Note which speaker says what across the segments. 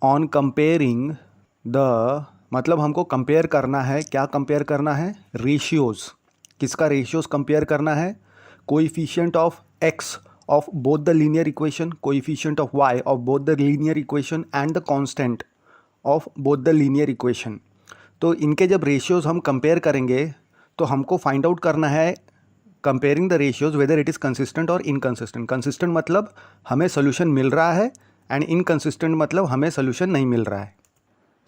Speaker 1: On comparing the, मतलब हमको compare करना है, क्या कंपेयर करना है? रेशियोज़। किसका रेशियोज़ कंपेयर करना है? Coefficient of x of both the linear equation, coefficient of y of both the linear equation and the constant of both the linear equation. तो इनके जब रेशियोज़ हम कंपेयर करेंगे तो हमको फाइंड आउट करना है comparing the ratios whether it is consistent और इनकंसिस्टेंट। कंसिस्टेंट मतलब हमें सोल्यूशन मिल रहा है एंड इनकंसिस्टेंट मतलब हमें सोल्यूशन नहीं मिल रहा है।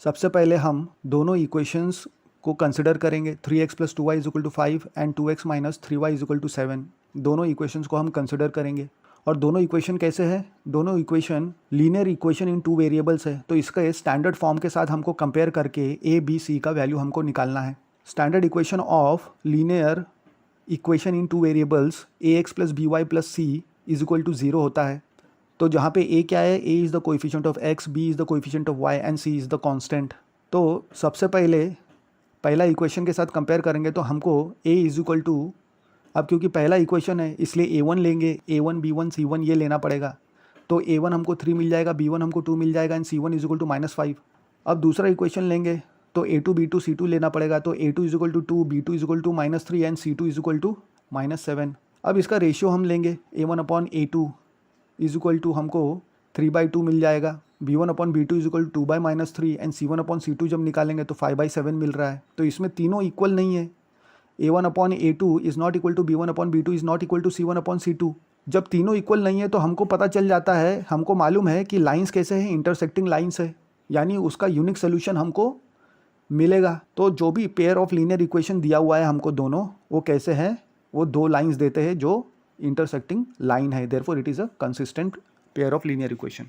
Speaker 1: सबसे पहले हम दोनों इक्वेशंस को कंसिडर करेंगे। 3x + 2y = 5 and 2x - 3y = 7। दोनों इक्वेशंस को हम कंसिडर करेंगे। और दोनों इक्वेशन कैसे है? दोनों equation linear equation in 2 variables है, तो इसका स्टैंडर्ड फॉर्म के साथ हमको कंपेयर करके a b c का वैल्यू हमको निकालना है। Standard equation of linear equation in 2 variables ax + by + c = 0 होता है। तो जहाँ पे a क्या है? a is the coefficient of x, b is the coefficient of y and c is the constant. तो सबसे पहले पहला इक्वेशन के साथ कंपेयर करेंगे तो हमको a = अब क्योंकि पहला इक्वेशन है इसलिए a1 लेंगे, a1 b1 c1 ये लेना पड़ेगा। तो a1 हमको 3 मिल जाएगा, b1 हमको 2 मिल जाएगा एंड c1 = -5। अब दूसरा इक्वेशन लेंगे तो a2 b2 c2 लेना पड़ेगा। तो a2 = 2, b2 = -3 एंड c2 = -7। अब इसका रेशियो हम लेंगे a1/a2 = हमको 3/2 मिल जाएगा, b1/b2 = 2/-3 एंड c1/c2 जब निकालेंगे तो 5/7 मिल रहा है। तो इसमें तीनों इक्वल नहीं है। a1/a2 is not equal to b1/b2 is not equal to c1/c2। जब तीनों इक्वल नहीं है तो हमको पता चल जाता है, हमको मालूम है कि लाइंस कैसे हैं, इंटरसेक्टिंग लाइंस है, यानी उसका यूनिक सोल्यूशन हमको मिलेगा। तो जो भी पेयर ऑफ लीनियर इक्वेशन दिया हुआ है हमको दोनों, वो कैसे हैं? वो दो लाइंस देते हैं जो इंटरसेक्टिंग लाइन है, therefore it is a consistent pair of linear equation.